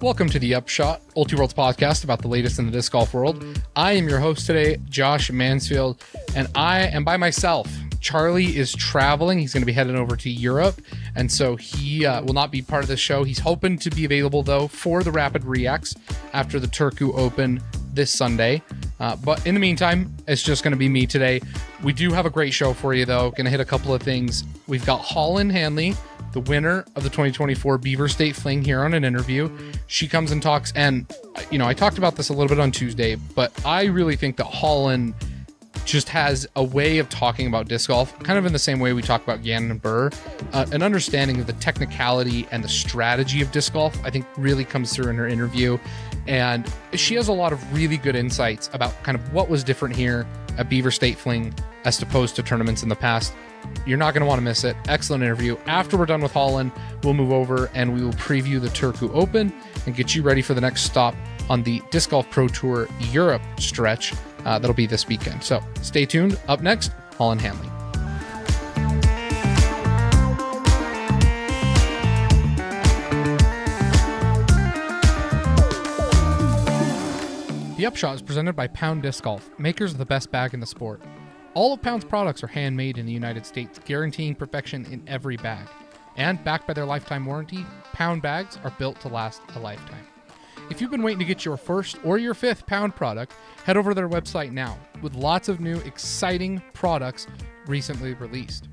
Welcome to the Upshot, Ulti-World's podcast about the latest in the disc golf world. I am your host today, Josh Mansfield, and I am by myself. Charlie is traveling. He's going to be heading over to Europe, and so he will not be part of the show. He's hoping to be available, though, for the Rapid Reacts after the Turku Open this Sunday. But in the meantime, it's just going to be me today. We do have a great show for you, though. Going to hit a couple of things. We've got Holyn Handley, the winner of the 2024 Beaver State Fling, here on an interview. She comes and talks, and I talked about this a little bit on Tuesday, but I really think that Holyn just has a way of talking about disc golf, kind of in the same way we talk about Gannon and Burr. An understanding of the technicality and the strategy of disc golf, I think, really comes through in her interview. And she has a lot of really good insights about kind of what was different here at Beaver State Fling as opposed to tournaments in the past. You're not going to want to miss it. Excellent interview. After we're done with Holyn, we'll move over and we will preview the Turku Open and get you ready for the next stop on the Disc Golf Pro Tour Europe stretch. That'll be this weekend. So stay tuned. Up next, Holyn Handley. The Upshot is presented by Pound Disc Golf, makers of the best bag in the sport. All of Pound's products are handmade in the United States, guaranteeing perfection in every bag. And backed by their lifetime warranty, Pound bags are built to last a lifetime. If you've been waiting to get your first or your fifth Pound product, head over to their website now, with lots of new, exciting products recently released.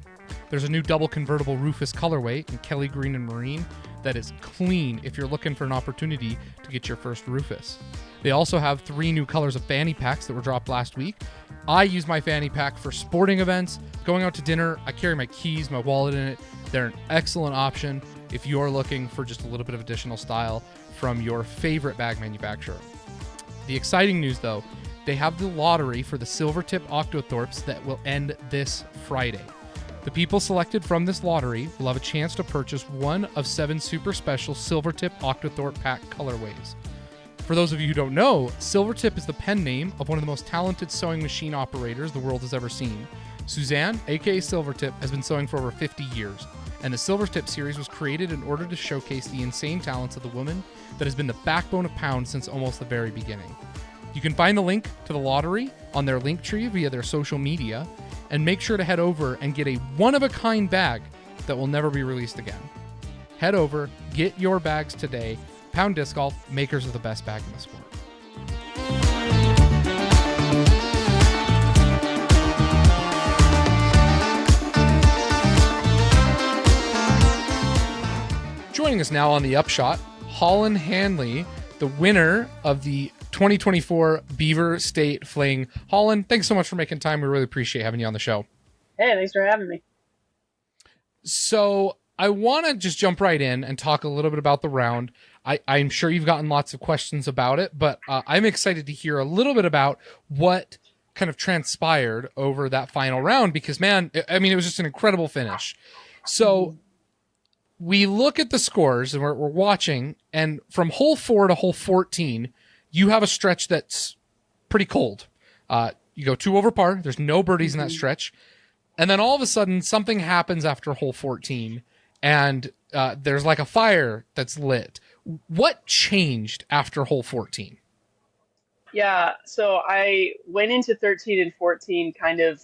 There's a new double convertible Rufus colorway in Kelly Green and Marine that is clean if you're looking for an opportunity to get your first Rufus. They also have 3 new colors of fanny packs that were dropped last week. I use my fanny pack for sporting events, going out to dinner. I carry my keys, my wallet in it. They're an excellent option if you're looking for just a little bit of additional style from your favorite bag manufacturer. The exciting news, though, they have the lottery for the Silvertip Octothorpes that will end this Friday. The people selected from this lottery will have a chance to purchase one of 7 super special Silvertip Octothorpe pack colorways. For those of you who don't know, Silvertip is the pen name of one of the most talented sewing machine operators the world has ever seen. Suzanne, aka Silvertip, has been sewing for over 50 years, and the Silvertip series was created in order to showcase the insane talents of the woman that has been the backbone of Pound since almost the very beginning. You can find the link to the lottery on their link tree via their social media, and make sure to head over and get a one-of-a-kind bag that will never be released again. Head over, get your bags today. Pound Disc Golf, makers of the best bag in the sport. Joining us now on the Upshot, Holyn Handley, the winner of the 2024 Beaver State Fling. Holyn, thanks so much for making time. We really appreciate having you on the show. Hey, thanks for having me. So I want to just jump right in and talk a little bit about the round. I'm sure you've gotten lots of questions about it, but I'm excited to hear a little bit about what kind of transpired over that final round because, man, I mean, it was just an incredible finish. So we look at the scores and we're watching, and from hole 4 to hole 14, you have a stretch that's pretty cold. You go 2 over par. There's no birdies in that stretch. And then all of a sudden, something happens after hole 14, and there's like a fire that's lit. What changed after hole 14? Yeah, so I went into 13 and 14 kind of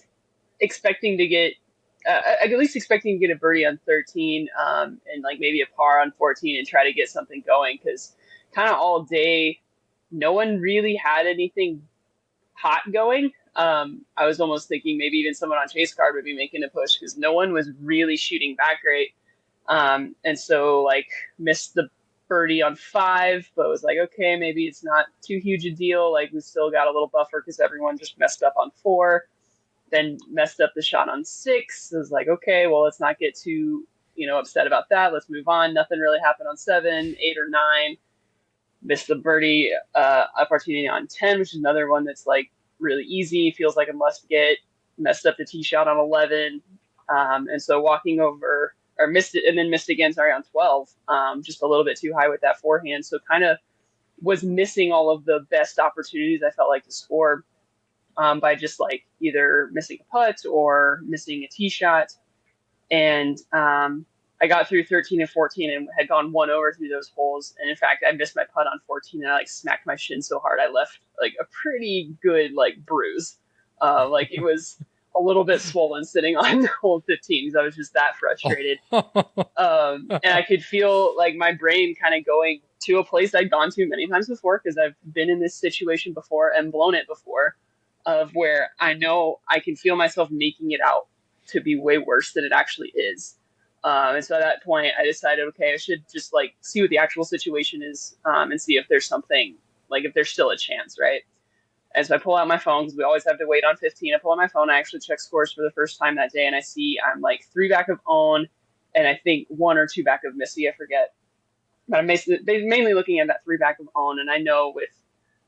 expecting to get, at least expecting to get a birdie on 13 and like maybe a par on 14 and try to get something going because kind of all day, no one really had anything hot going. I was almost thinking maybe even someone on chase card would be making a push because no one was really shooting back great. And so like missed the birdie on 5, but was like, okay, maybe it's not too huge a deal. Like we still got a little buffer because everyone just messed up on 4, then messed up the shot on 6. It was like, okay, well, let's not get too, upset about that. Let's move on. Nothing really happened on 7, 8 or 9. Missed the birdie opportunity on 10, which is another one that's like really easy. Feels like a must get. Messed up the tee shot on 11. And so walking over, or missed it and then missed again, on 12, just a little bit too high with that forehand. So kind of was missing all of the best opportunities I felt like to score by just like either missing a putt or missing a tee shot. And I I got through 13 and 14 and had gone 1 over through those holes. And in fact, I missed my putt on 14 and I like smacked my shin so hard I left like a pretty good like bruise. Like it was a little bit swollen sitting on hole 15 because I was just that frustrated. And I could feel like my brain kind of going to a place I'd gone to many times before because I've been in this situation before and blown it before, of where I know I can feel myself making it out to be way worse than it actually is. And so at that point, I decided, okay, I should just like see what the actual situation is, and see if there's something, like if there's still a chance, right? And so I pull out my phone because we always have to wait on 15. I pull out my phone. I actually check scores for the first time that day, and I see I'm like 3 back of Owen, and I think 1 or 2 back of Missy. I forget. But I'm mainly looking at that 3 back of Owen, and I know with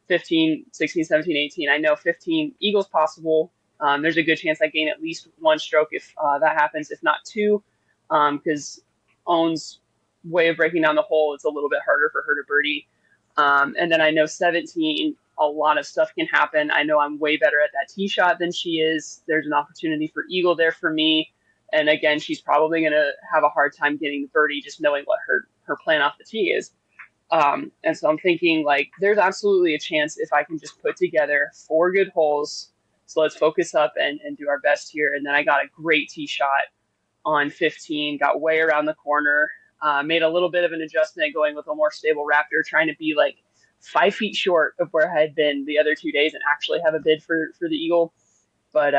15, 16, 17, 18, I know 15 eagles possible. There's a good chance I gain at least 1 stroke if that happens, if not 2, because Owen's way of breaking down the hole, it's a little bit harder for her to birdie. And then I know 17, a lot of stuff can happen. I know I'm way better at that tee shot than she is. There's an opportunity for eagle there for me. And again, she's probably going to have a hard time getting the birdie just knowing what her plan off the tee is. And so I'm thinking, like, there's absolutely a chance if I can just put together 4 good holes. So let's focus up and do our best here. And then I got a great tee shot on 15, got way around the corner, made a little bit of an adjustment going with a more stable Raptor, trying to be like 5 feet short of where I had been the other 2 days and actually have a bid for the eagle. But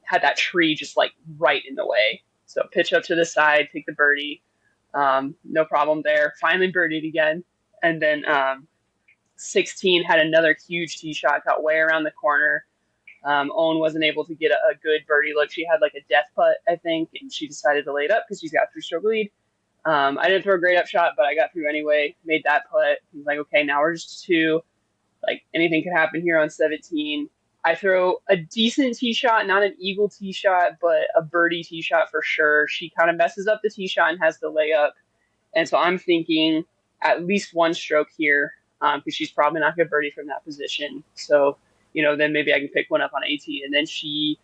had that tree just like right in the way. So pitch up to the side, take the birdie. No problem there. Finally birdied again. And then 16 had another huge tee shot, got way around the corner. Owen wasn't able to get a good birdie look. She had like a death putt, I think, and she decided to lay it up because she's got a 3-stroke lead. I didn't throw a great upshot, but I got through anyway, made that putt. I was like, okay, now we're just 2. Like anything could happen here on 17. I throw a decent tee shot, not an eagle tee shot, but a birdie tee shot for sure. She kind of messes up the tee shot and has to lay up. And so I'm thinking at least 1 stroke here because she's probably not going to birdie from that position. So, you know, then maybe I can pick one up on 18. And then she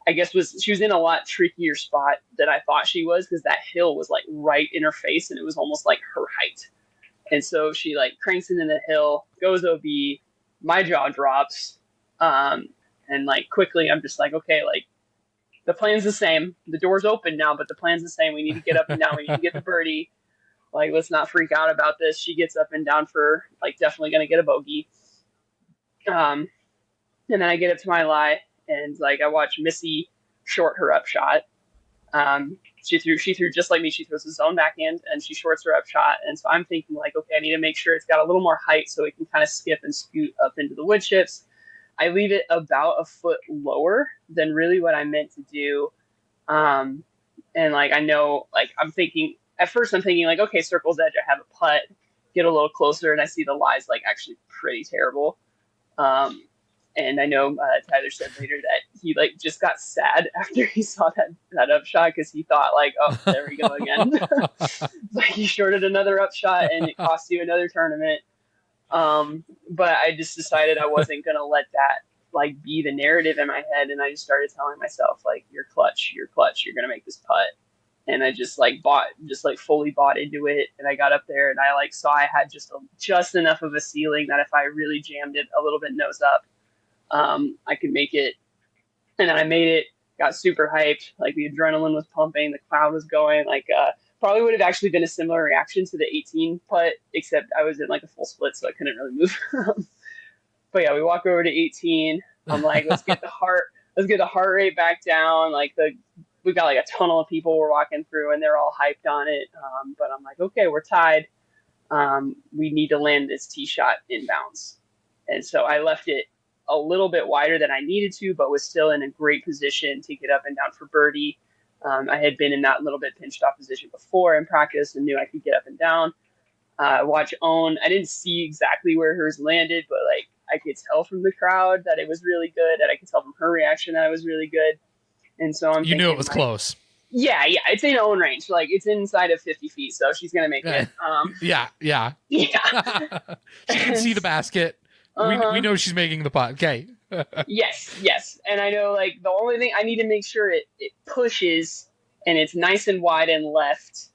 was in a lot trickier spot than I thought she was because that hill was like right in her face and it was almost like her height. And so she like cranks into the hill, goes OB, my jaw drops. And like quickly I'm just like, okay, like the plan's the same. The door's open now, but the plan's the same. We need to get up and down. We need to get the birdie. Like, let's not freak out about this. She gets up and down for like definitely going to get a bogey. And then I get up to my lie and like I watch Missy short her upshot. She threw just like me. She throws a zone backhand and she shorts her upshot. And so I'm thinking like, okay, I need to make sure it's got a little more height so it can kind of skip and scoot up into the wood chips. I leave it about a foot lower than really what I meant to do. And like, I know, like at first I'm thinking like, okay, circle's edge, I have a putt, get a little closer. And I see the lie's like actually pretty terrible. And I know Tyler said later that he like just got sad after he saw that upshot because he thought like, oh, there we go again. Like he shorted another upshot and it cost you another tournament. But I just decided I wasn't going to let that like be the narrative in my head. And I just started telling myself like, you're clutch, you're going to make this putt. And I just fully bought into it. And I got up there and I like saw I had just enough of a ceiling that if I really jammed it a little bit nose up, I could make it. And then I made it, got super hyped. Like the adrenaline was pumping, the crowd was going. Like probably would have actually been a similar reaction to the 18 putt, except I was in like a full split, so I couldn't really move. But yeah, we walk over to 18. I'm like, let's get the heart rate back down. Like we got like a tunnel of people we're walking through, and they're all hyped on it. But I'm like, okay, we're tied. We need to land this tee shot inbounds, and so I left it a little bit wider than I needed to, but was still in a great position to get up and down for birdie. I had been in that little bit pinched off position before in practice and knew I could get up and down. Watch Owen. I didn't see exactly where hers landed, but like I could tell from the crowd that it was really good, and I could tell from her reaction that it was really good. And so you knew it was like, close. Yeah, it's in Owen range. Like it's inside of 50 feet, so she's gonna make it. Yeah. She can see the basket. We know she's making the putt. Okay. Yes. And I know like the only thing I need to make sure it pushes and it's nice and wide and left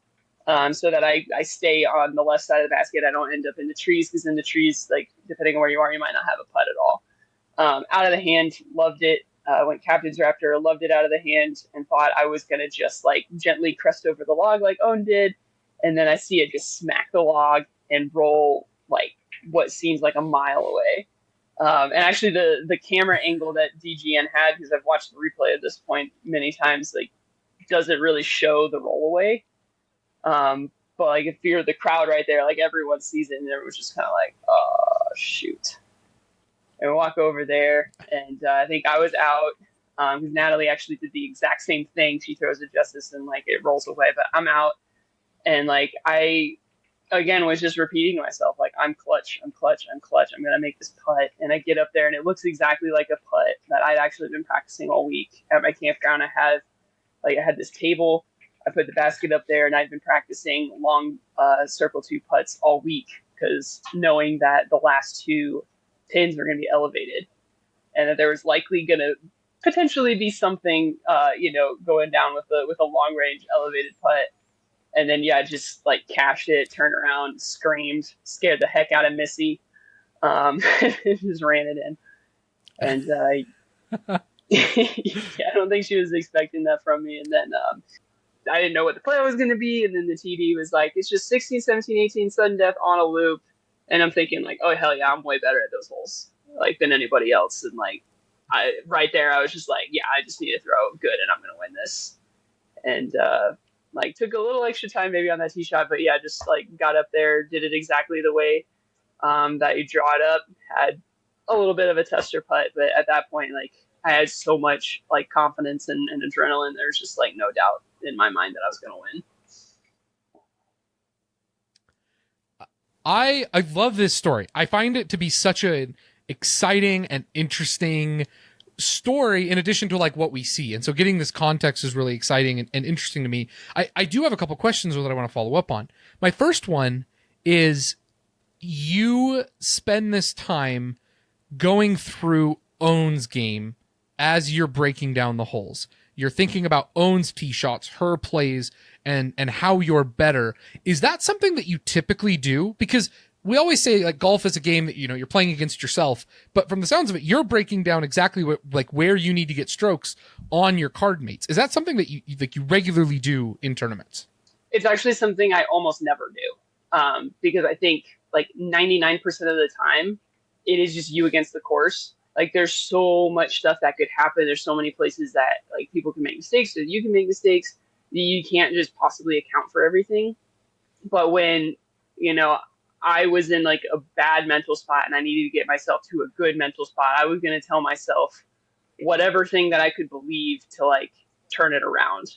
so that I stay on the left side of the basket. I don't end up in the trees, because in the trees, like depending on where you are, you might not have a putt at all. Out of the hand, loved it. Went Captain's Raptor, loved it out of the hand, and thought I was going to just like gently crest over the log like Owen did. And then I see it just smack the log and roll like what seems like a mile away. And actually the camera angle that DGN had, because I've watched the replay at this point many times, like doesn't really show the roll away. But like if you're the crowd right there, like everyone sees it, and it was just kind of like, oh shoot. And we walk over there, and I think I was out, because Natalie actually did the exact same thing. She throws a justice and like it rolls away, but I'm out, and like I again was just repeating myself, like I'm clutch, I'm gonna make this putt. And I get up there, and it looks exactly like a putt that I'd actually been practicing all week at my campground. I had this table, I put the basket up there, and I'd been practicing long circle 2 putts all week, because knowing that the last 2 pins were going to be elevated, and that there was likely going to potentially be something, going down with a long range elevated putt. And then, just like cashed it, turned around, screamed, scared the heck out of Missy, just ran it in. And I don't think she was expecting that from me. And then I didn't know what the play was going to be. And then the TD was like, it's just 16, 17, 18, sudden death on a loop. And I'm thinking like, oh hell yeah, I'm way better at those holes like than anybody else. And like, right there, I was just like, yeah, I just need to throw good, and I'm gonna win this. And like took a little extra time maybe on that tee shot, but yeah, just like got up there, did it exactly the way that you draw it up. Had a little bit of a tester putt, but at that point, like I had so much like confidence and adrenaline. There's just like no doubt in my mind that I was gonna win. I love this story. I find it to be such an exciting and interesting story, in addition to like what we see. And so getting this context is really exciting and interesting to me. I do have a couple questions that I want to follow up on. My first one is, you spend this time going through Owen's game as you're breaking down the holes. You're thinking about Owen's tee shots, her plays, and how you're better. Is that something that you typically do? Because we always say like golf is a game that, you're playing against yourself, but from the sounds of it, you're breaking down exactly what, like where you need to get strokes on your card mates. Is that something that you regularly do in tournaments? It's actually something I almost never do. Because I think like 99% of the time it is just you against the course. Like there's so much stuff that could happen. There's so many places that like people can make mistakes, so you can make mistakes. You can't just possibly account for everything. But when, I was in like a bad mental spot and I needed to get myself to a good mental spot, I was going to tell myself whatever thing that I could believe to like turn it around.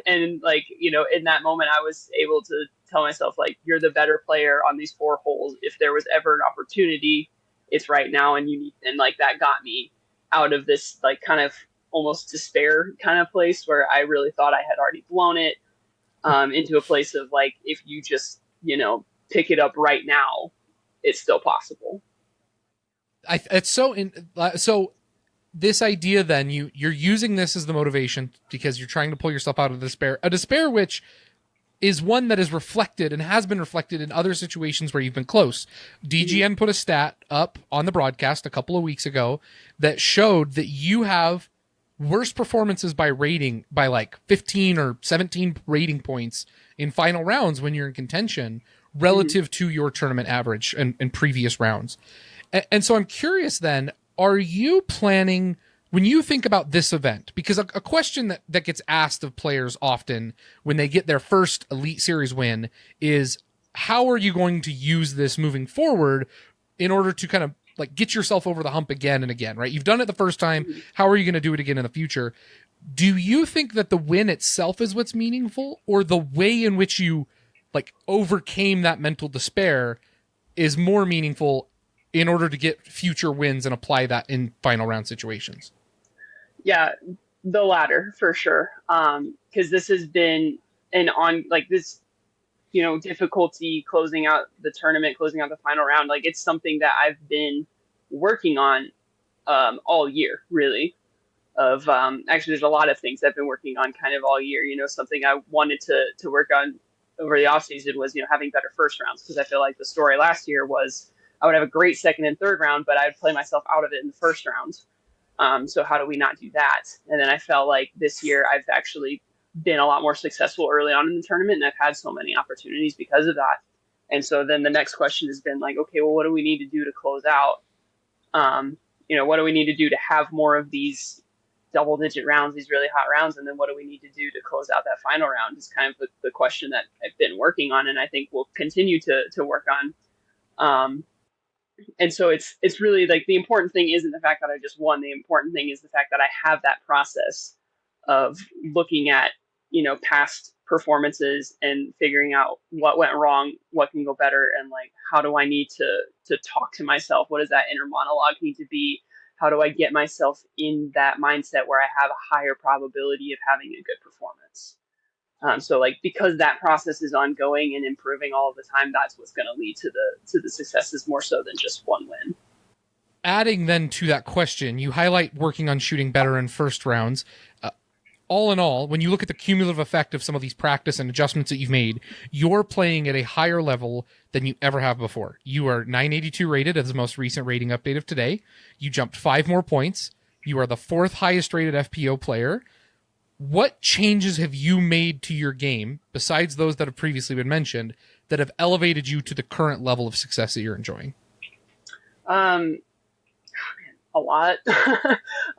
And like, in that moment, I was able to tell myself like, you're the better player on these 4 holes. If there was ever an opportunity, it's right now. And like that got me out of this like kind of almost despair kind of place where I really thought I had already blown it, into a place of like, if you just, pick it up right now, it's still possible. So this idea then you're using this as the motivation because you're trying to pull yourself out of a despair which is one that is reflected and has been reflected in other situations where you've been close. DGN put a stat up on the broadcast a couple of weeks ago that showed that you have worst performances by rating by like 15 or 17 rating points in final rounds when you're in contention relative to your tournament average and previous rounds. And so I'm curious then, are you planning, when you think about this event, because a question that gets asked of players often when they get their first Elite Series win is, how are you going to use this moving forward in order to kind of like get yourself over the hump again and again, right? You've done it the first time. How are you going to do it again in the future? Do you think that the win itself is what's meaningful, or the way in which you like overcame that mental despair is more meaningful in order to get future wins and apply that in final round situations? Yeah, the latter for sure. Because this has been this, difficulty closing out the tournament, closing out the final round. Like it's something that I've been working on all year, really. of actually there's a lot of things I've been working on kind of all year. Something I wanted to work on over the off season was having better first rounds, because I feel like the story last year was I would have a great second and third round, but I'd play myself out of it in the first round. So how do we not do that? And then I felt like this year I've actually been a lot more successful early on in the tournament, and I've had so many opportunities because of that. And so then the next question has been like, okay, well, what do we need to do to close out? What do we need to do to have more of these double-digit rounds, these really hot rounds, and then what do we need to do to close out that final round is kind of the question that I've been working on, and I think we'll continue to work on. And so it's really like the important thing isn't the fact that I just won. The important thing is the fact that I have that process of looking at, past performances and figuring out what went wrong, what can go better, and like, how do I need to talk to myself? What does that inner monologue need to be? How do I get myself in that mindset where I have a higher probability of having a good performance? So like, because that process is ongoing and improving all of the time, that's what's going to lead to the successes more so than just one win. Adding then to that question, you highlight working on shooting better in first rounds. All in all, when you look at the cumulative effect of some of these practice and adjustments that you've made, you're playing at a higher level than you ever have before. You are 982 rated as the most recent rating update of today. You jumped 5 more points. You are the 4th highest rated FPO player. What changes have you made to your game, besides those that have previously been mentioned, that have elevated you to the current level of success that you're enjoying? A lot.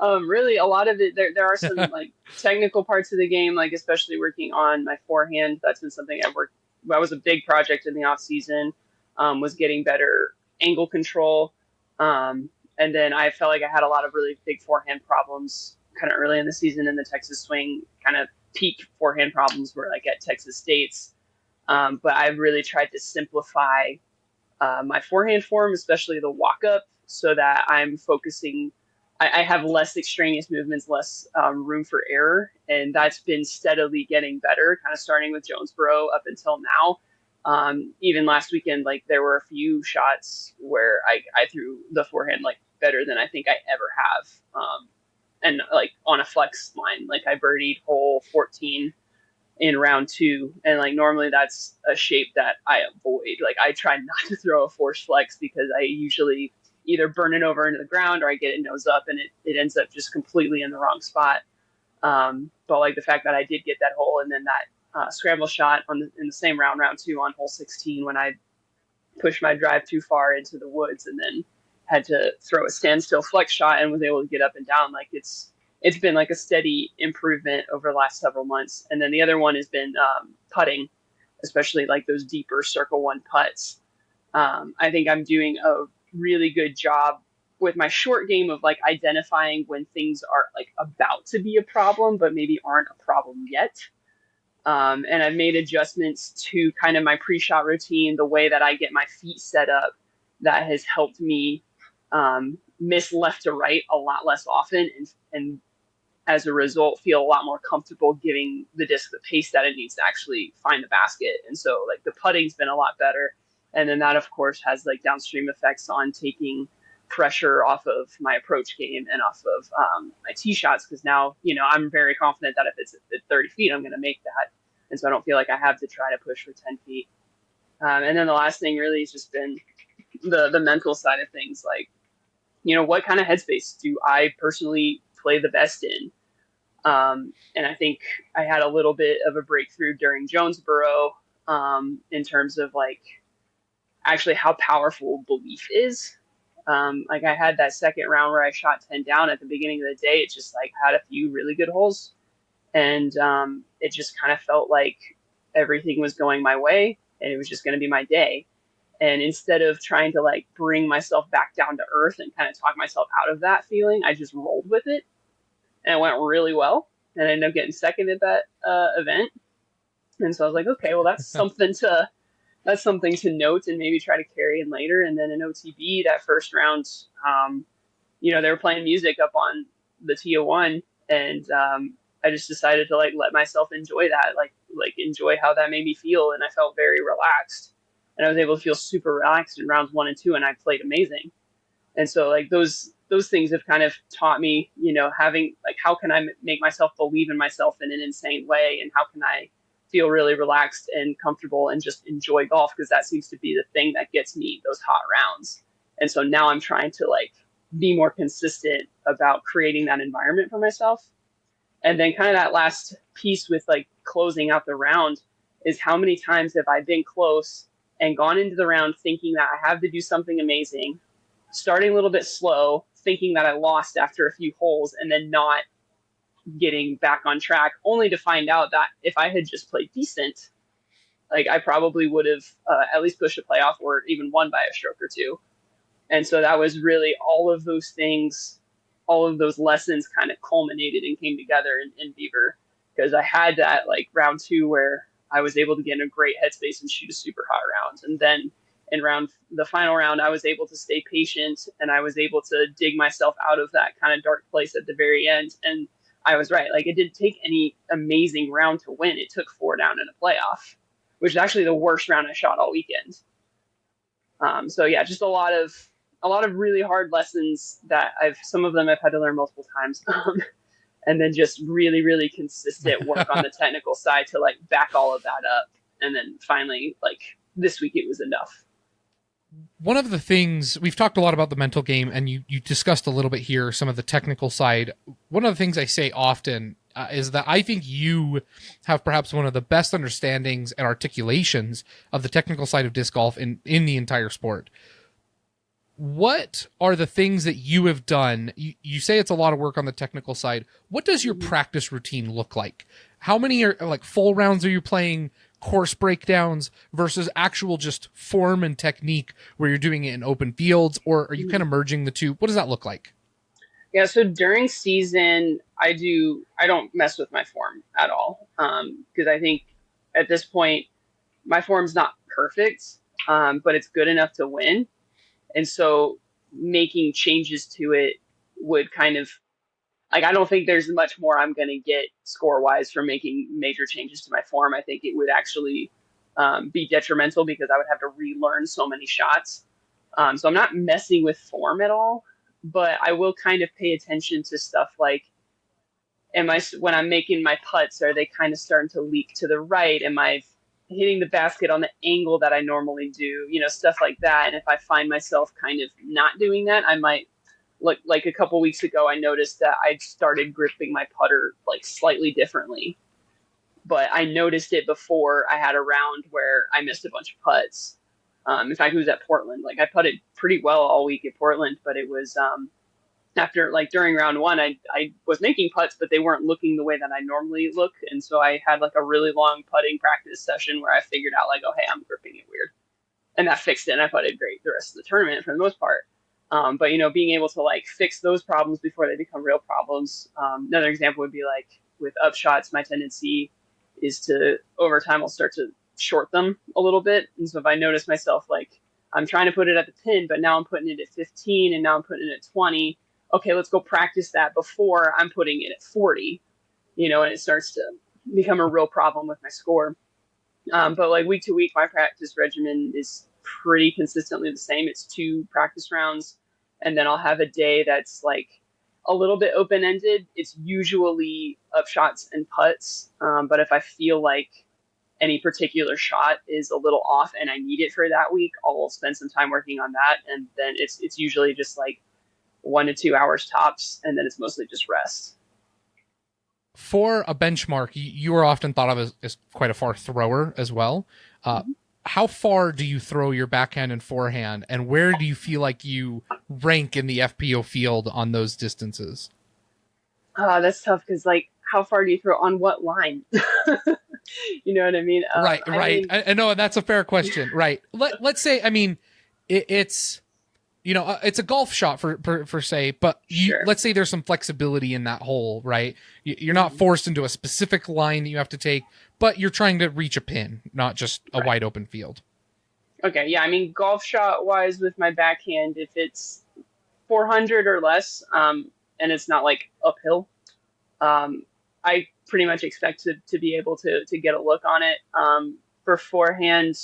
Really, a lot of it. There are some like technical parts of the game, like especially working on my forehand. That's been something that was a big project in the off season. Was getting better angle control, and then I felt like I had a lot of really big forehand problems kind of early in the season in the Texas swing. Kind of peak forehand problems were like at Texas States, but I've really tried to simplify my forehand form, especially the walk up, so that I'm focusing. I have less extraneous movements, less room for error, and that's been steadily getting better, kind of starting with Jonesboro up until now. Even last weekend, like there were a few shots where I threw the forehand like better than I think I ever have. And like on a flex line, like I birdied hole 14 in round 2, and like normally that's a shape that I avoid. Like I try not to throw a forced flex because I usually either burn it over into the ground or I get it nose up and it ends up just completely in the wrong spot. But like the fact that I did get that hole, and then that scramble shot in the same round 2 on hole 16, when I pushed my drive too far into the woods and then had to throw a standstill flex shot and was able to get up and down. Like it's been like a steady improvement over the last several months. And then the other one has been putting, especially like those deeper circle 1 putts. I think I'm doing a really good job with my short game of like identifying when things are like about to be a problem, but maybe aren't a problem yet. And I've made adjustments to kind of my pre-shot routine, the way that I get my feet set up, that has helped me miss left to right a lot less often, and as a result feel a lot more comfortable giving the disc the pace that it needs to actually find the basket. And so like the putting's been a lot better. And then that of course has like downstream effects on taking pressure off of my approach game and off of my tee shots. Cause now, I'm very confident that if it's at 30 feet, I'm going to make that. And so I don't feel like I have to try to push for 10 feet. And then the last thing really has just been the mental side of things. Like, what kind of headspace do I personally play the best in? And I think I had a little bit of a breakthrough during Jonesboro in terms of like actually how powerful belief is. Like I had that second round where I shot 10 down at the beginning of the day. It just like had a few really good holes, and it just kind of felt like everything was going my way and it was just going to be my day. And instead of trying to like bring myself back down to earth and kind of talk myself out of that feeling, I just rolled with it, and it went really well. And I ended up getting second at that event. And so I was like, okay, well that's something to note and maybe try to carry in later. And then in OTB, that first round, they were playing music up on the TO1, and I just decided to like let myself enjoy that, like enjoy how that made me feel. And I felt very relaxed, and I was able to feel super relaxed in rounds 1 and 2, and I played amazing. And so like those those things have kind of taught me, having like, how can I make myself believe in myself in an insane way? And how can I feel really relaxed and comfortable and just enjoy golf? Because that seems to be the thing that gets me those hot rounds. And so now I'm trying to like be more consistent about creating that environment for myself. And then kind of that last piece with like closing out the round is how many times have I been close and gone into the round thinking that I have to do something amazing, starting a little bit slow, thinking that I lost after a few holes and then not getting back on track, only to find out that if I had just played decent, like I probably would have at least pushed a playoff or even won by a stroke or two. And so that was really all of those things, all of those lessons kind of culminated and came together in Beaver, because I had that like round 2 where I was able to get in a great headspace and shoot a super hot round. And then in the final round, I was able to stay patient and I was able to dig myself out of that kind of dark place at the very end. And I was right. Like, it didn't take any amazing round to win. It took 4 down in a playoff, which is actually the worst round I shot all weekend. So yeah, just a lot of really hard lessons that some of them I've had to learn multiple times. And then just really, really consistent work on the technical side to like back all of that up. And then finally, like this week, it was enough. One of the things we've talked a lot about the mental game, and you discussed a little bit here, some of the technical side. One of the things I say often is that I think you have perhaps one of the best understandings and articulations of the technical side of disc golf in the entire sport. What are the things that you have done? You say it's a lot of work on the technical side. What does your practice routine look like? How many are like full rounds are you playing, course breakdowns versus actual just form and technique where you're doing it in open fields, or are you kind of merging the two? What does that look like? Yeah, so during season, I don't mess with my form at all, because I think at this point my form's not perfect, but it's good enough to win. And so making changes to it would kind of, like, I don't think there's much more I'm going to get score-wise from making major changes to my form. I think it would actually be detrimental because I would have to relearn so many shots. So I'm not messing with form at all, but I will kind of pay attention to stuff like, when I'm making my putts, are they kind of starting to leak to the right? Am I hitting the basket on the angle that I normally do, stuff like that. And if I find myself kind of not doing that, I might, like a couple weeks ago, I noticed that I started gripping my putter like slightly differently, but I noticed it before I had a round where I missed a bunch of putts. In fact, it was at Portland. Like, I putted pretty well all week at Portland, but it was, during round 1, I was making putts, but they weren't looking the way that I normally look. And so I had like a really long putting practice session where I figured out like, oh, hey, I'm gripping it weird. And that fixed it. And I putted great the rest of the tournament for the most part. But, being able to like fix those problems before they become real problems. Another example would be like with upshots, my tendency is to, over time, I'll start to short them a little bit. And so if I notice myself, like, I'm trying to put it at the pin, but now I'm putting it at 15 and now I'm putting it at 20. Okay, let's go practice that before I'm putting it at 40, and it starts to become a real problem with my score. But like week to week, my practice regimen is pretty consistently the same. It's 2 practice rounds, and then I'll have a day that's like a little bit open-ended. It's usually upshots and putts. But if I feel like any particular shot is a little off and I need it for that week, I'll spend some time working on that. And then it's usually just like 1 to 2 hours tops, and then it's mostly just rest. For a benchmark, you are often thought of as quite a far thrower as well. How far do you throw your backhand and forehand, and where do you feel like you rank in the FPO field on those distances? That's tough because, like, how far do you throw on what line? You know what I mean? Right. I know, and that's a fair question. Right. Let's say, it's... it's a golf shot for say, but Sure. Let's say there's some flexibility in that hole, right? You're not forced into a specific line that you have to take, but you're trying to reach a pin, not just a wide open field. Okay, yeah, golf shot wise with my backhand, if it's 400 or less, and it's not like uphill, I pretty much expect to be able to get a look on it. For forehand,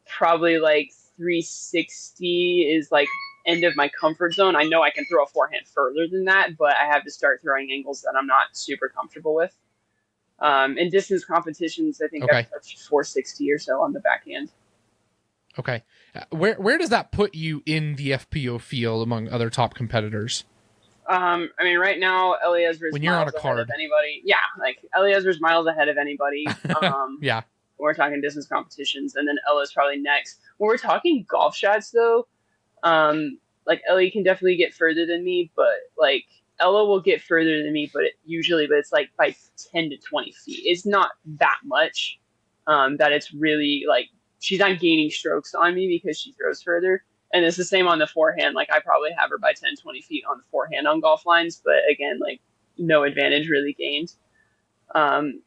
probably like 360 is like end of my comfort zone. I know I can throw a forehand further than that, but I have to start throwing angles that I'm not super comfortable with. In distance competitions, I think I've touched 460 or so on the backhand. Okay. Where does that put you in the FPO field among other top competitors? I mean, right now, Eliezer's when you're miles on a ahead card of anybody. Yeah, like Eliezer's miles ahead of anybody. Yeah. We're talking distance competitions, and then Ella's probably next. When we're talking golf shots, though, like Ellie can definitely get further than me, but like Ella will get further than me, but it's like by 10 to 20 feet. It's not that much. That it's really like she's not gaining strokes on me because she throws further. And it's the same on the forehand. Like I probably have her by 10, 20 feet on the forehand on golf lines, but again, like no advantage really gained. And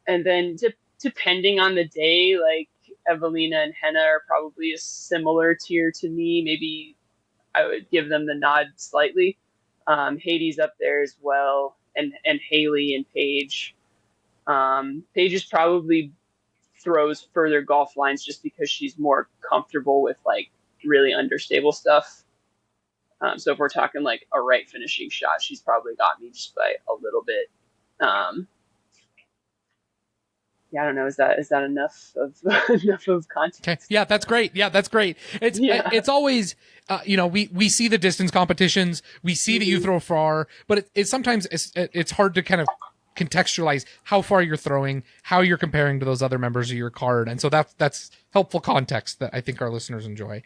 then depending on the day, like Evelina and Henna are probably a similar tier to me. Maybe I would give them the nod slightly. Hades up there as well, and Haley and Paige. Paige is probably throws further golf lines just because she's more comfortable with like really understable stuff. So if we're talking like a right finishing shot, she's probably got me just by a little bit. Yeah, I don't know. Is that enough of context? Okay. Yeah, that's great. It's always, we see the distance competitions, we see that you throw far, but it's sometimes it's hard to kind of contextualize how far you're throwing, how you're comparing to those other members of your card, and so that's helpful context that I think our listeners enjoy.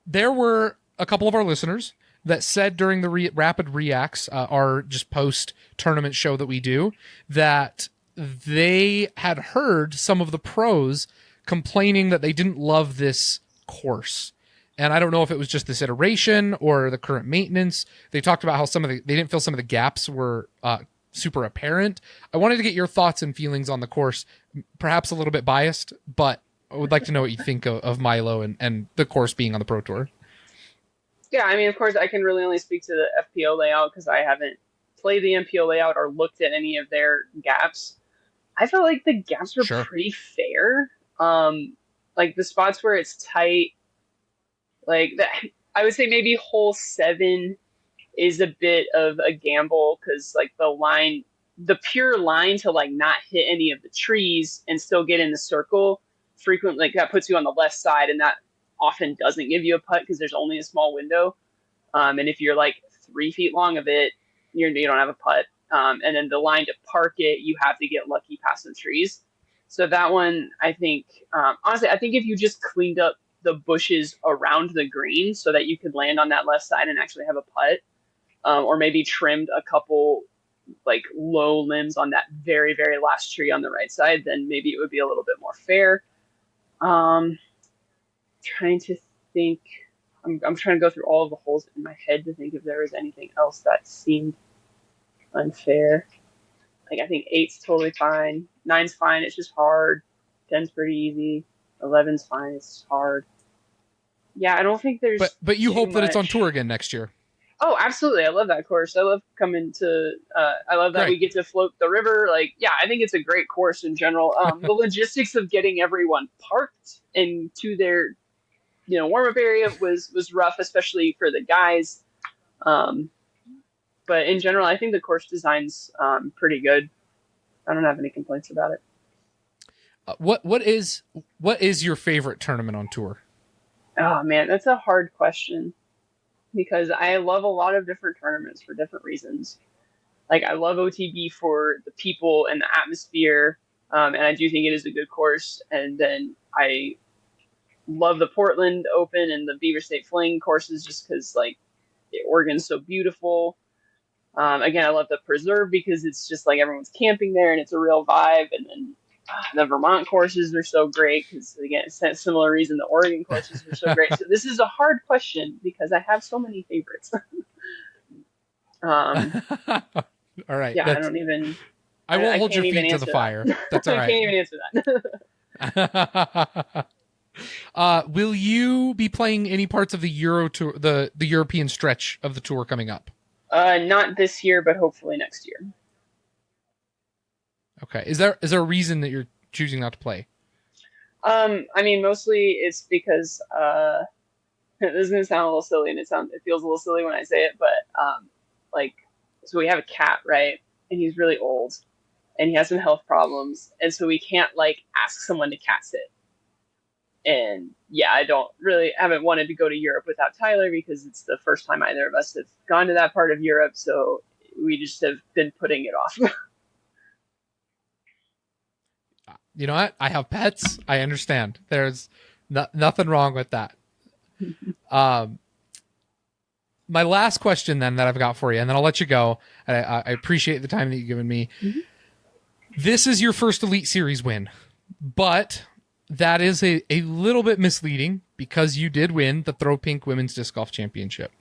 There were a couple of our listeners that said during the Rapid Reacts, our just post tournament show that we do, that they had heard some of the pros complaining that they didn't love this course. And I don't know if it was just this iteration or the current maintenance. They talked about how they didn't feel some of the gaps were super apparent. I wanted to get your thoughts and feelings on the course, perhaps a little bit biased, but I would like to know what you think of Milo and the course being on the Pro Tour. Yeah, I mean, of course, I can really only speak to the FPO layout because I haven't played the MPO layout or looked at any of their gaps. I felt like the gaps were pretty fair. Like the spots where it's tight, like that, I would say maybe hole 7 is a bit of a gamble because like the pure line to like not hit any of the trees and still get in the circle frequently, like that puts you on the left side, and that often doesn't give you a putt because there's only a small window. And if you're like 3 feet long of it, you don't have a putt. And then the line to park it, you have to get lucky past some trees. So that one, I think, honestly, I think if you just cleaned up the bushes around the green so that you could land on that left side and actually have a putt, or maybe trimmed a couple like low limbs on that very, very last tree on the right side, then maybe it would be a little bit more fair. Trying to think, I'm trying to go through all of the holes in my head to think if there was anything else that seemed unfair. Like I think 8's totally fine, 9's fine, it's just hard, 10's pretty easy, 11's fine, it's just hard. Yeah, I don't think there's but you hope that it's on tour again next year. Oh, absolutely. I love that course. I love coming to I love that we get to float the river. Like, yeah, I think it's a great course in general. The logistics of getting everyone parked and to their warm-up area was rough, especially for the guys. But in general, I think the course design's pretty good. I don't have any complaints about it. What is your favorite tournament on tour? Oh man, that's a hard question because I love a lot of different tournaments for different reasons. Like I love OTB for the people and the atmosphere, and I do think it is a good course. And then I love the Portland Open and the Beaver State Fling courses just because like Oregon's so beautiful. Again, I love the Preserve because it's just like everyone's camping there and it's a real vibe. And then the Vermont courses are so great because, again, it's a similar reason the Oregon courses are so great. So this is a hard question because I have so many favorites. All right. Yeah, I don't even... I won't hold your feet to the fire. That's all right. I can't even answer that. Will you be playing any parts of the Euro tour, the European stretch of the tour coming up? Not this year, but hopefully next year. Okay. Is there a reason that you're choosing not to play? I mean, mostly it's because this is gonna sound a little silly, and it feels a little silly when I say it, but like, so we have a cat, right? And he's really old, and he has some health problems, and so we can't like ask someone to cat sit. And yeah, haven't wanted to go to Europe without Tyler because it's the first time either of us have gone to that part of Europe, so we just have been putting it off. You know what? I have pets. I understand. There's nothing wrong with that. My last question then that I've got for you, and then I'll let you go. I appreciate the time that you've given me. Mm-hmm. This is your first Elite Series win, but that is a little bit misleading because you did win the Throw Pink Women's Disc Golf Championship.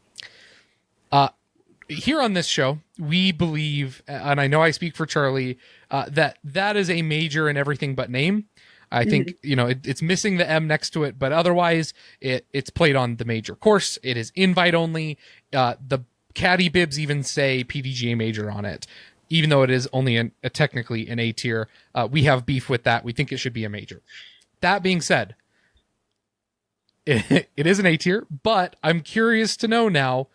Here on this show, we believe, and I know I speak for Charlie, that is a major in everything but name. I think, it's missing the M next to it, but otherwise it's played on the major course. It is invite only. The caddy bibs even say PDGA major on it, even though it is only technically an A tier. We have beef with that. We think it should be a major. That being said, it is an A tier, but I'm curious to know now,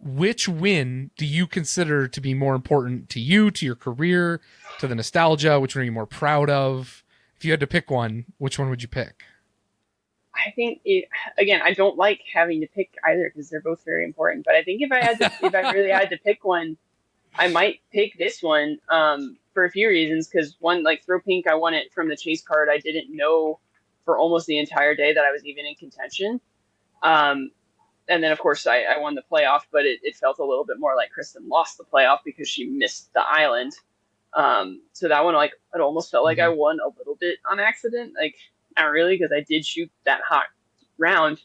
which win do you consider to be more important to you, to your career, to the nostalgia? Which one are you more proud of? If you had to pick one, which one would you pick? I think again, I don't like having to pick either because they're both very important. But I think if I really had to pick one, I might pick this one for a few reasons. Because one, like Throw Pink, I won it from the chase card. I didn't know for almost the entire day that I was even in contention. And then, of course, I won the playoff, but it felt a little bit more like Kristen lost the playoff because she missed the island. So that one, like, it almost felt like I won a little bit on accident. Like, not really, because I did shoot that hot round.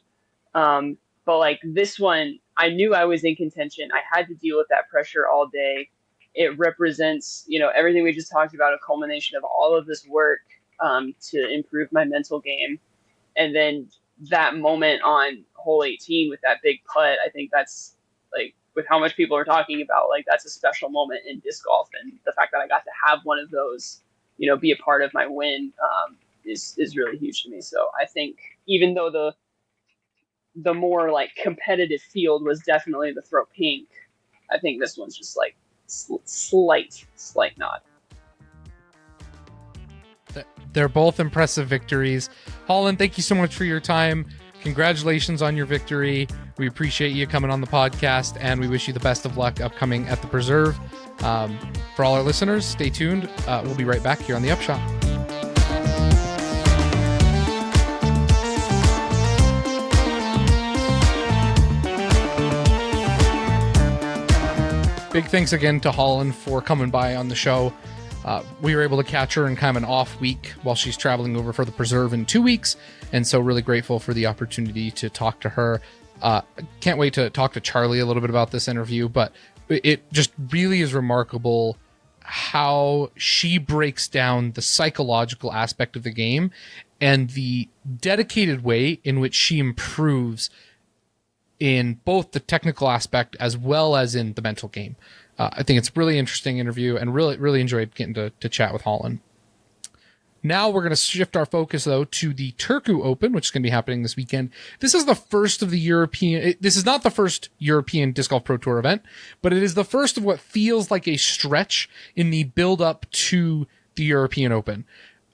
But, like, this one, I knew I was in contention. I had to deal with that pressure all day. It represents, everything we just talked about, a culmination of all of this work to improve my mental game. And then that moment on hole 18 with that big putt, I think that's like, with how much people are talking about, like, that's a special moment in disc golf, and the fact that I got to have one of those, be a part of my win is really huge to me. So I think even though the more like competitive field was definitely the Throw Pink, I think this one's just like slight nod. They're both impressive victories. Holyn, thank you so much for your time. Congratulations on your victory. We appreciate you coming on the podcast, and we wish you the best of luck upcoming at the Preserve. For all our listeners, stay tuned. We'll be right back here on the Upshot. Big thanks again to Holyn for coming by on the show. We were able to catch her in kind of an off week while she's traveling over for the Preserve in 2 weeks. And so really grateful for the opportunity to talk to her. Can't wait to talk to Charlie a little bit about this interview, but it just really is remarkable how she breaks down the psychological aspect of the game and the dedicated way in which she improves in both the technical aspect as well as in the mental game. I think it's a really interesting interview and really enjoyed getting to chat with Holyn. Now we're going to shift our focus, though, to the Turku Open, which is going to be happening this weekend. This is the first of the European... This is not the first European Disc Golf Pro Tour event, but it is the first of what feels like a stretch in the build-up to the European Open.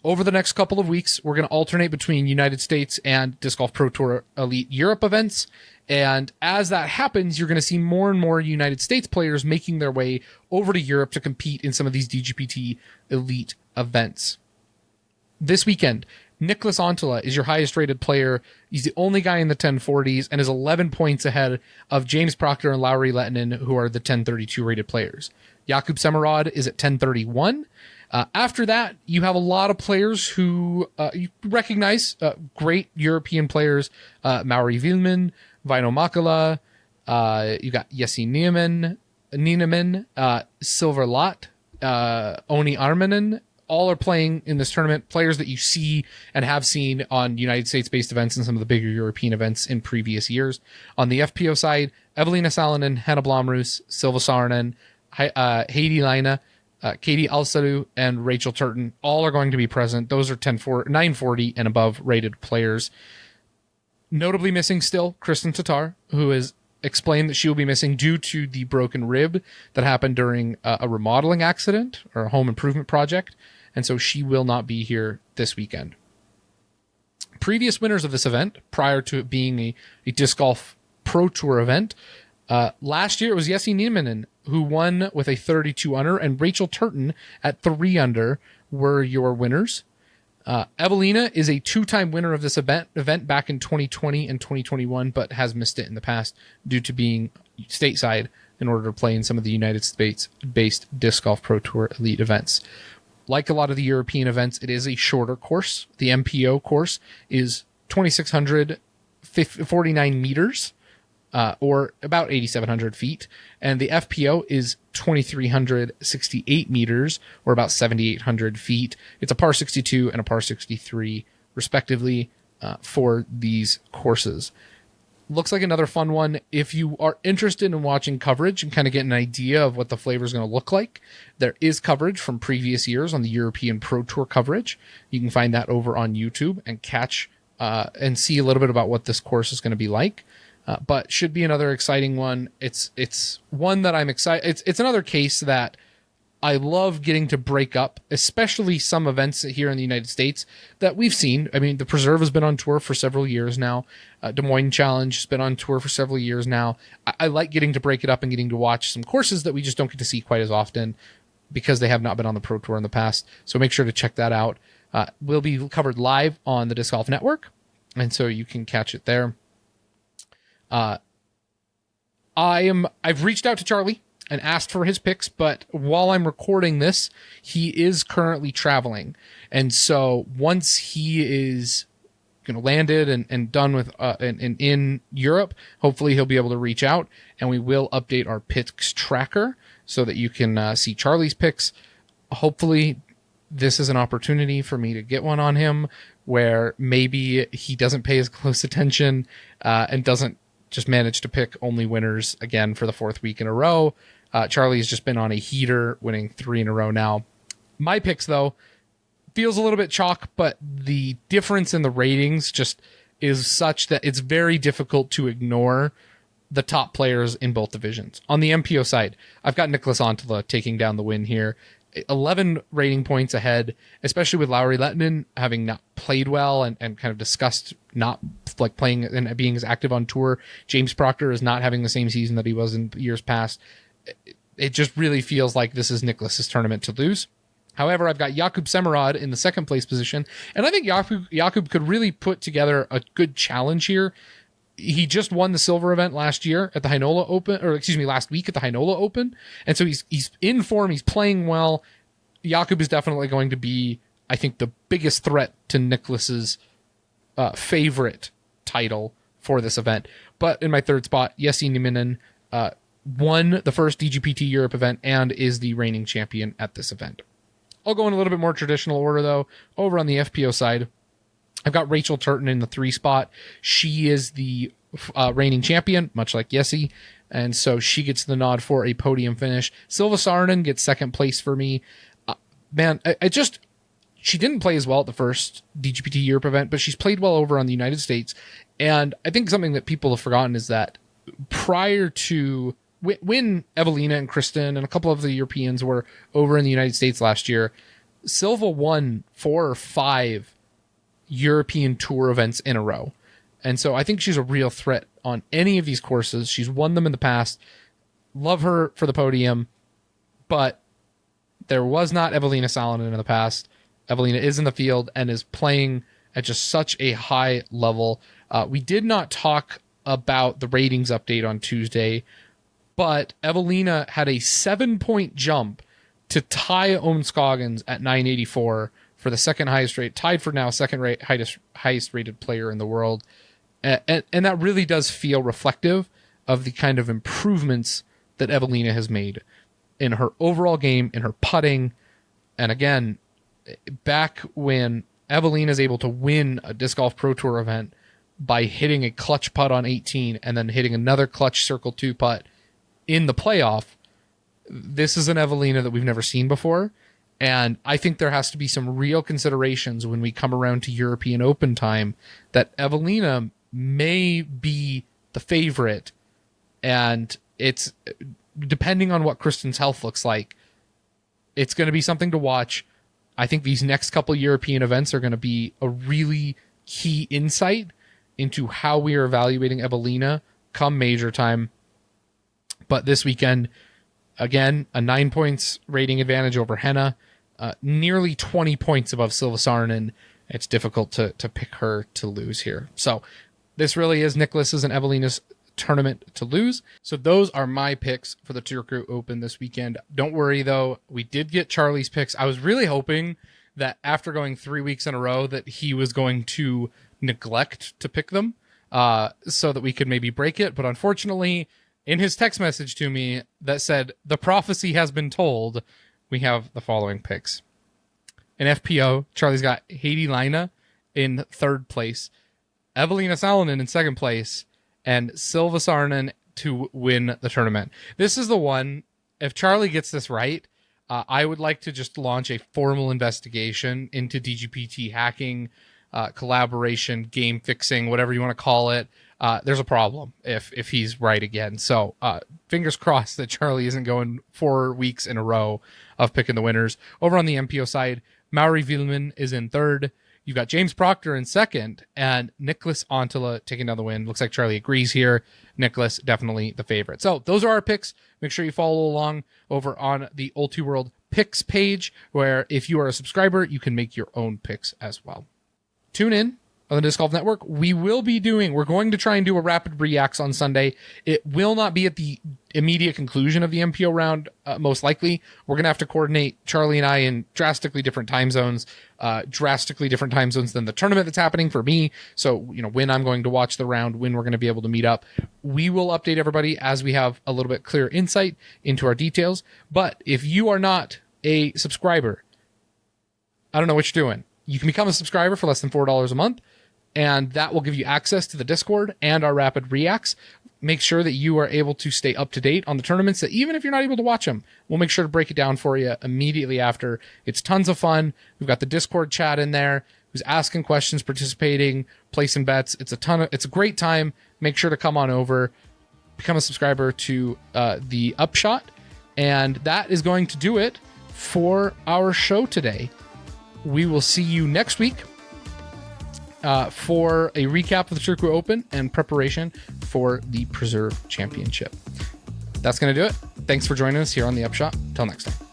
Over the next couple of weeks, we're going to alternate between United States and Disc Golf Pro Tour Elite Europe events. And as that happens, you're going to see more and more United States players making their way over to Europe to compete in some of these DGPT Elite events. This weekend, Nicholas Ontala is your highest rated player. He's the only guy in the 1040s and is 11 points ahead of James Proctor and Lowry Lettinen, who are the 1032 rated players. Jakub Semerod is at 1031. After that, you have a lot of players who you recognize, great European players, Mauri Vilman, Vaino Makala, you got Jesse Nieneman, Silver Lot, Oni Armanen. All are playing in this tournament, players that you see and have seen on United States-based events and some of the bigger European events in previous years. On the FPO side, Evelina Salonen, Hanna Blomroos, Silva Saarinen, Heidi Leina, Katie Alsalu, and Rachel Turton all are going to be present. Those are 940 and above rated players. Notably missing still, Kristen Tatar, who has explained that she will be missing due to the broken rib that happened during a remodeling accident or a home improvement project. And so she will not be here this weekend. Previous winners of this event, prior to it being a disc golf pro tour event, last year it was Jessi Nieminen who won with a 32 under, and Rachel Turton at 3 under were your winners. Evelina is a 2-time winner of this event back in 2020 and 2021, but has missed it in the past due to being stateside in order to play in some of the United States-based Disc Golf Pro Tour Elite events. Like a lot of the European events, it is a shorter course. The MPO course is 2,649 meters, or about 8,700 feet. And the FPO is 2,368 meters, or about 7,800 feet. It's a par 62 and a par 63, respectively, for these courses. Looks like another fun one. If you are interested in watching coverage and kind of get an idea of what the flavor is going to look like, there is coverage from previous years on the European Pro Tour coverage. You can find that over on YouTube and catch and see a little bit about what this course is going to be like. But should be another exciting one. It's one that I'm excited. It's another case that I love getting to break up, especially some events here in the United States that we've seen. I mean, the Preserve has been on tour for several years now. Des Moines Challenge has been on tour for several years now. I like getting to break it up and getting to watch some courses that we just don't get to see quite as often because they have not been on the Pro Tour in the past. So make sure to check that out. Will be covered live on the Disc Golf Network, and so you can catch it there. I've reached out to Charlie and asked for his picks, but while I'm recording this, he is currently traveling. And so once he is landed and done with in Europe, hopefully he'll be able to reach out, and we will update our picks tracker so that you can see Charlie's picks. Hopefully this is an opportunity for me to get one on him where maybe he doesn't pay as close attention and doesn't just manage to pick only winners again for the 4th week in a row. Charlie's just been on a heater, winning 3 in a row now. My picks, though, feels a little bit chalk, but the difference in the ratings just is such that it's very difficult to ignore the top players in both divisions. On the MPO side, I've got Nicholas Ontala taking down the win here. 11 rating points ahead, especially with Lauri Lettinen having not played well and kind of discussed not like playing and being as active on tour. James Proctor is not having the same season that he was in years past. It just really feels like this is Nicholas's tournament to lose. However, I've got Jakub Semerad in the 2nd place position, and I think Jakub could really put together a good challenge here. He just won the silver event last week at the Heinola Open. And so he's in form. He's playing well. Jakub is definitely going to be, I think, the biggest threat to Nicholas's favorite title for this event. But in my 3rd spot, Jessi Nieminen won the first DGPT Europe event and is the reigning champion at this event. I'll go in a little bit more traditional order, though. Over on the FPO side, I've got Rachel Turton in the 3 spot. She is the reigning champion, much like Jessi, and so she gets the nod for a podium finish. Silva Saarinen gets 2nd place for me. She didn't play as well at the first DGPT Europe event, but she's played well over on the United States. And I think something that people have forgotten is that prior to when Evelina and Kristen and a couple of the Europeans were over in the United States last year, Silva won 4 or 5 European Tour events in a row. And so I think she's a real threat on any of these courses. She's won them in the past. Love her for the podium, but there was not Evelina Salonen in the past. Evelina is in the field and is playing at just such a high level. We did not talk about the ratings update on Tuesday, but Evelina had a 7-point jump to tie Owen Scoggins at 984 for the second highest rate, tied for now highest rated player in the world. And that really does feel reflective of the kind of improvements that Evelina has made in her overall game, in her putting. And again, back when Evelina is able to win a Disc Golf Pro Tour event by hitting a clutch putt on 18 and then hitting another clutch circle 2 putt in the playoff, this is an Evelina that we've never seen before. And I think there has to be some real considerations when we come around to European Open time that Evelina may be the favorite, and it's depending on what Kristen's health looks like, it's going to be something to watch. I think these next couple European events are going to be a really key insight into how we are evaluating Evelina come major time. But this weekend, again, a 9 points rating advantage over Henna, nearly 20 points above Silva Saarinen. It's difficult to pick her to lose here. So this really is Niklas's and Evelina's tournament to lose. So those are my picks for the Turku Open this weekend. Don't worry though, we did get Charlie's picks. I was really hoping that after going 3 weeks in a row that he was going to neglect to pick them so that we could maybe break it. But unfortunately, in his text message to me that said, the prophecy has been told, we have the following picks. In FPO, Charlie's got Heidi Leine in third place, Evelina Salonen in second place, and Silva Saarinen to win the tournament. This is the one, if Charlie gets this right, I would like to just launch a formal investigation into DGPT hacking, collaboration, game fixing, whatever you want to call it. There's a problem if he's right again. So fingers crossed that Charlie isn't going 4 weeks in a row of picking the winners. Over on the MPO side, Mauri Vilman is in third. You've got James Proctor in second, and Niklas Antila taking down the win. Looks like Charlie agrees here. Niklas, definitely the favorite. So those are our picks. Make sure you follow along over on the Ulti World picks page, where if you are a subscriber, you can make your own picks as well. Tune in on the Disc Golf Network. We're going to try and do a rapid reacts on Sunday. It will not be at the immediate conclusion of the MPO round, most likely. We're going to have to coordinate Charlie and I in drastically different time zones than the tournament that's happening for me. So, when I'm going to watch the round, when we're going to be able to meet up. We will update everybody as we have a little bit clearer insight into our details. But if you are not a subscriber, I don't know what you're doing. You can become a subscriber for less than $4 a month, and that will give you access to the Discord and our rapid reacts. Make sure that you are able to stay up to date on the tournaments, that even if you're not able to watch them, we'll make sure to break it down for you immediately after. It's tons of fun. We've got the Discord chat in there, who's asking questions, participating, placing bets. It's a great time. Make sure to come on over, become a subscriber to the Upshot, and that is going to do it for our show today. We will see you next week for a recap of the Turku Open and preparation for the Preserve Championship. That's going to do it. Thanks for joining us here on the Upshot. Till next time.